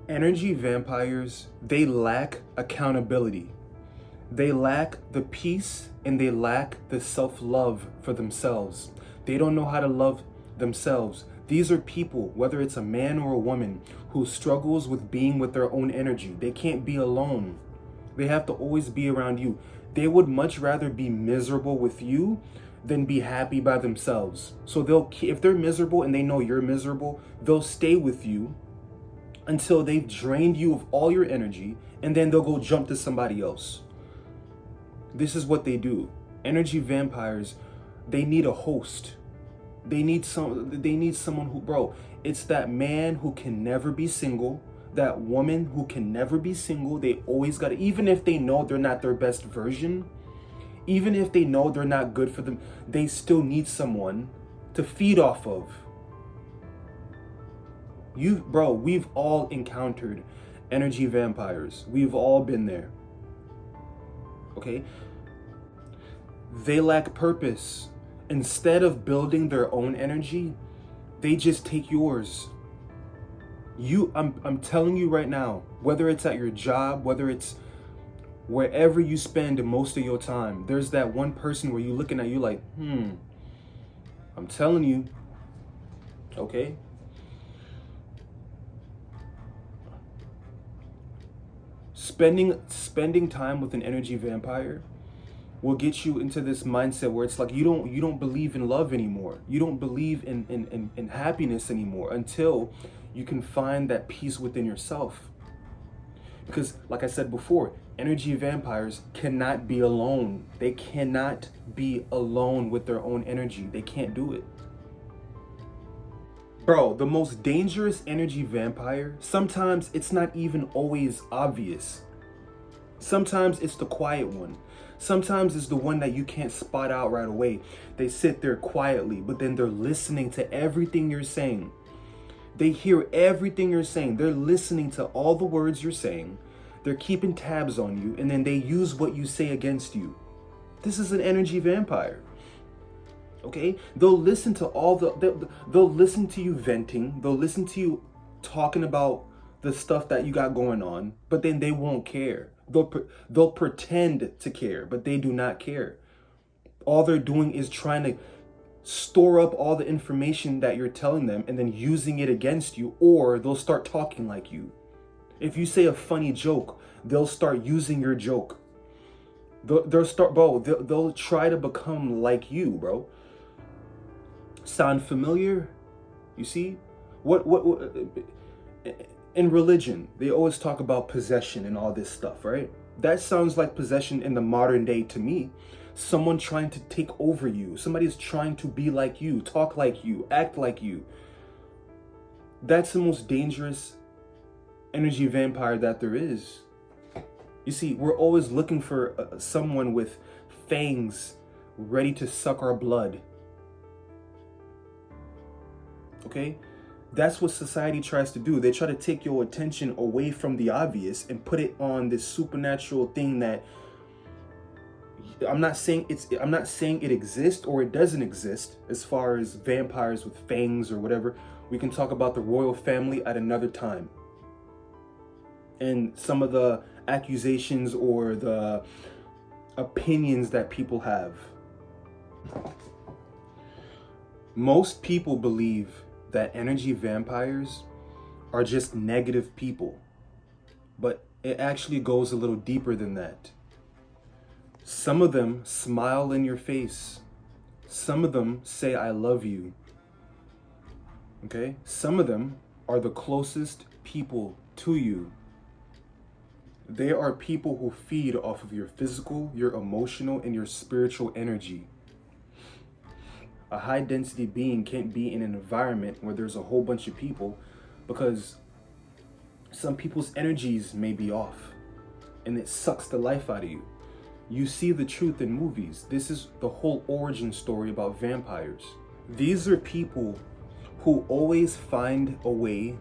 Energy vampires, they lack accountability. They lack the peace and they lack the self-love for themselves. They don't know how to love themselves. These are people, whether it's a man or a woman, who struggles with being with their own energy. They can't be alone. They have to always be around you. They would much rather be miserable with you than be happy by themselves. So if they're miserable and they know you're miserable, they'll stay with you until they've drained you of all your energy, and then they'll go jump to somebody else. This is what they do. Energy vampires, they need a host. They need someone who, bro, it's that man who can never be single, that woman who can never be single. They always got to, even if they know they're not their best version, even if they know they're not good for them, they still need someone to feed off of. Bro, we've all encountered energy vampires. We've all been there. Okay? They lack purpose. Instead of building their own energy, they just take yours. I'm telling you right now, whether it's at your job, whether it's wherever you spend most of your time, there's that one person where you're looking at you like, I'm telling you, okay? Spending time with an energy vampire will get you into this mindset where it's like you don't believe in love anymore. You don't believe in happiness anymore until you can find that peace within yourself. Because like I said before, energy vampires cannot be alone. They cannot be alone with their own energy. They can't do it. Bro, the most dangerous energy vampire, sometimes it's not even always obvious. Sometimes it's the quiet one. Sometimes it's the one that you can't spot out right away. They sit there quietly, but then they're listening to everything you're saying. They hear everything you're saying. They're listening to all the words you're saying. They're keeping tabs on you, and then they use what you say against you. This is an energy vampire. Okay, they'll listen to they'll listen to you venting. They'll listen to you talking about the stuff that you got going on, but then they won't care. They'll pretend to care, but they do not care. All they're doing is trying to store up all the information that you're telling them and then using it against you, or they'll start talking like you. If you say a funny joke, they'll start using your joke. They'll try to become like you, bro. Sound familiar? You see? What in religion, they always talk about possession and all this stuff, right? That sounds like possession in the modern day to me. Someone trying to take over you. Somebody's trying to be like you, talk like you, act like you. That's the most dangerous energy vampire that there is. You see, we're always looking for someone with fangs ready to suck our blood. Okay? That's what society tries to do. They try to take your attention away from the obvious and put it on this supernatural thing that I'm not saying it exists or it doesn't exist as far as vampires with fangs or whatever. We can talk about the royal family at another time. And some of the accusations or the opinions that people have. Most people believe that energy vampires are just negative people, but it actually goes a little deeper than that. Some of them smile in your face. Some of them say, I love you. Okay? Some of them are the closest people to you. They are people who feed off of your physical, your emotional, and your spiritual energy. A high density being can't be in an environment where there's a whole bunch of people because some people's energies may be off and it sucks the life out of you. You see the truth in movies. This is the whole origin story about vampires. These are people who always find a way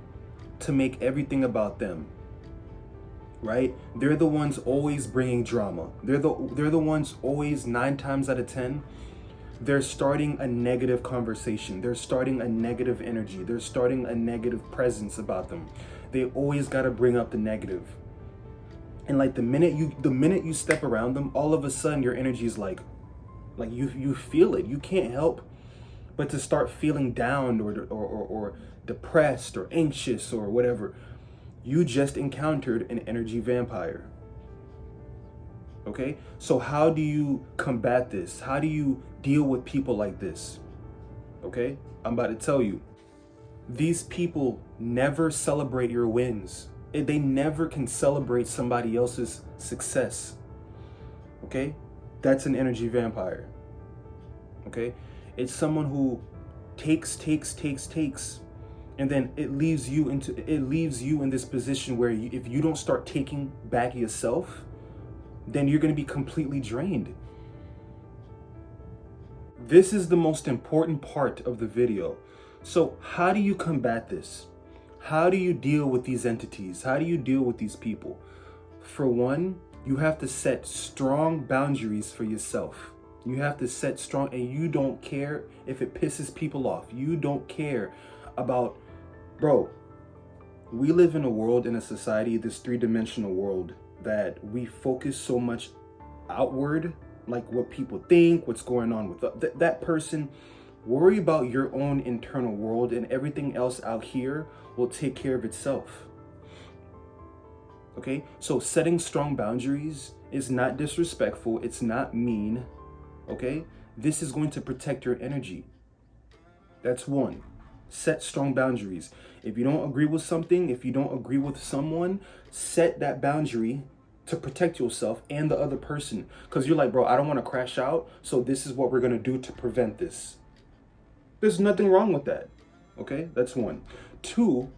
to make everything about them. Right? They're the ones always bringing drama. They're the ones always 9 times out of 10. They're starting a negative conversation. They're starting a negative energy. They're starting a negative presence about them. They always got to bring up the negative. And like the minute you step around them, all of a sudden your energy is like you feel it. You can't help but to start feeling down or depressed or anxious or whatever. You just encountered an energy vampire. Okay? So how do you combat this? How do you deal with people like this? Okay? I'm about to tell you. These people never celebrate your wins. They never can celebrate somebody else's success. Okay? That's an energy vampire. Okay? It's someone who takes, and then it leaves you in this position where if you don't start taking back yourself, then you're going to be completely drained. This is the most important part of the video. So how do you combat this? How do you deal with these entities? How do you deal with these people? For one, you have to set strong boundaries for yourself. You have to set strong, and you don't care if it pisses people off. You don't care about, bro, we live in a world, in a society, this three-dimensional world, that we focus so much outward, like what people think, what's going on with that person. Worry about your own internal world, and everything else out here will take care of itself. Okay? So setting strong boundaries is not disrespectful. It's not mean. Okay? This is going to protect your energy. That's one. Set strong boundaries. If you don't agree with something, if you don't agree with someone, set that boundary to protect yourself and the other person. Because you're like, bro, I don't want to crash out, so this is what we're going to do to prevent this. There's nothing wrong with that. Okay? That's one. Two,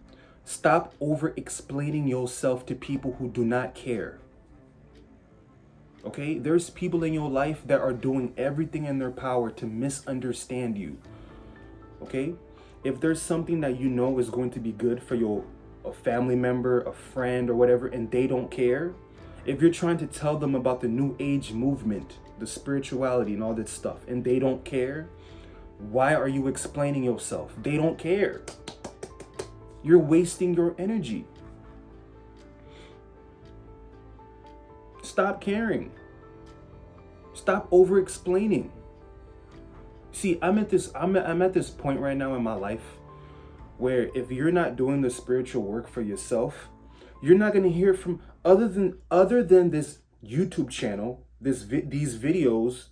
stop over-explaining yourself to people who do not care. Okay? There's people in your life that are doing everything in their power to misunderstand you. Okay? If there's something that you know is going to be good for a family member, a friend, or whatever, and they don't care, if you're trying to tell them about the New Age movement, the spirituality and all that stuff, and they don't care, why are you explaining yourself? They don't care. You're wasting your energy. Stop caring. Stop over-explaining. See, I'm at this point right now in my life where if you're not doing the spiritual work for yourself, you're not going to hear from other than this YouTube channel, these videos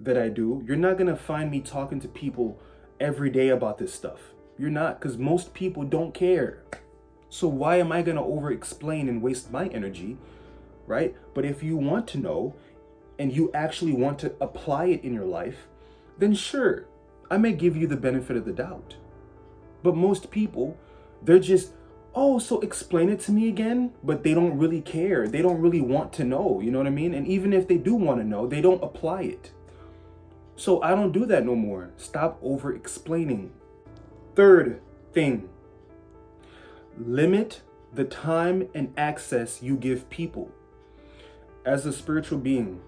that I do. You're not going to find me talking to people every day about this stuff. You're not, because most people don't care. So why am I going to over-explain and waste my energy, right? But if you want to know and you actually want to apply it in your life, then sure, I may give you the benefit of the doubt. But most people, they're just, oh, so explain it to me again, but they don't really care. They don't really want to know, you know what I mean? And even if they do want to know, they don't apply it. So I don't do that no more. Stop over-explaining. Third thing, limit the time and access you give people. As a spiritual being,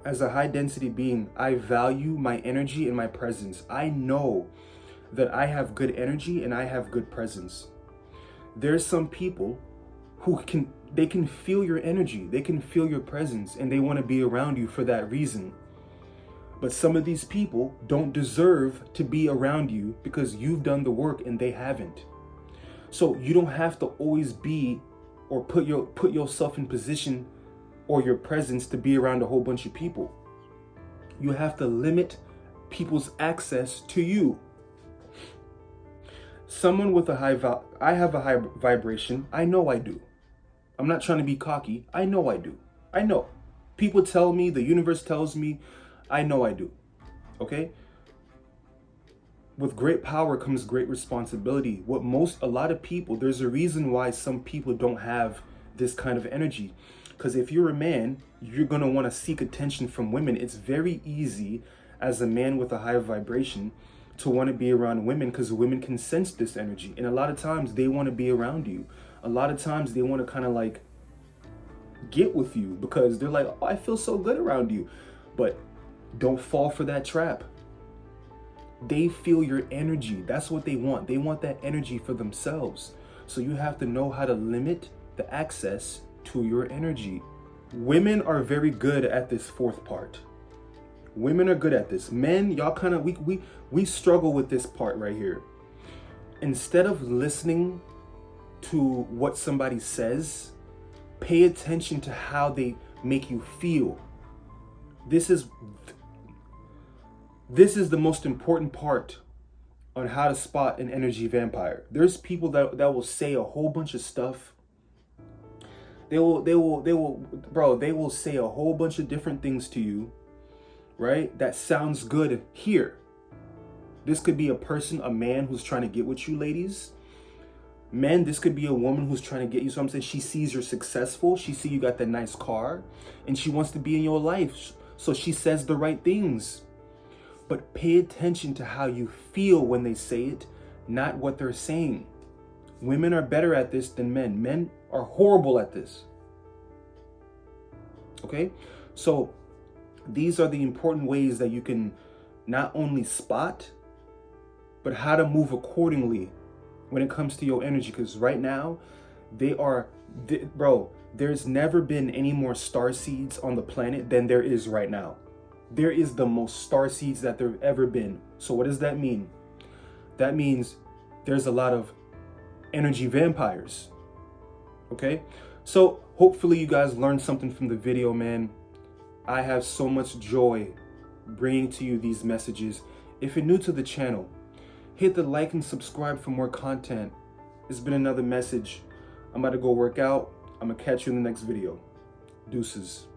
as a high-density being, I value my energy and my presence. I know that I have good energy and I have good presence. There's some people who can feel your energy, they can feel your presence, and they want to be around you for that reason. But some of these people don't deserve to be around you because you've done the work and they haven't. So you don't have to always be or put yourself in position or your presence to be around a whole bunch of people. You have to limit people's access to you. Someone with a I have a high vibration. I know I do. I'm not trying to be cocky. I know I do. I know. People tell me, the universe tells me, I know I do. Okay? With great power comes great responsibility. A lot of people, there's a reason why some people don't have this kind of energy. Because if you're a man, you're going to want to seek attention from women. It's very easy as a man with a high vibration to want to be around women because women can sense this energy. And a lot of times they want to be around you. A lot of times they want to kind of like get with you because they're like, oh, I feel so good around you. But don't fall for that trap. They feel your energy. That's what they want. They want that energy for themselves. So you have to know how to limit the access to your energy. Women are very good at this fourth part. Women are good at this. Men, y'all kind of, we struggle with this part right here. Instead of listening to what somebody says, pay attention to how they make you feel. This is the most important part on how to spot an energy vampire. There's people that will say a whole bunch of stuff. They will say a whole bunch of different things to you, right? That sounds good here. This could be a person, a man who's trying to get with you, ladies. Men, this could be a woman who's trying to get you. So I'm saying she sees you're successful. She sees you got that nice car and she wants to be in your life. So she says the right things. But pay attention to how you feel when they say it, not what they're saying. Women are better at this than men. Men are horrible at this. Okay? So these are the important ways that you can not only spot, but how to move accordingly when it comes to your energy. Because right now, there's never been any more starseeds on the planet than there is right now. There is the most starseeds that there have ever been. So what does that mean? That means there's a lot of energy vampires. Okay? So hopefully you guys learned something from the video, man. I have so much joy bringing to you these messages. If you're new to the channel, hit the like and subscribe for more content. It's been another message. I'm about to go work out. I'm gonna catch you in the next video. Deuces.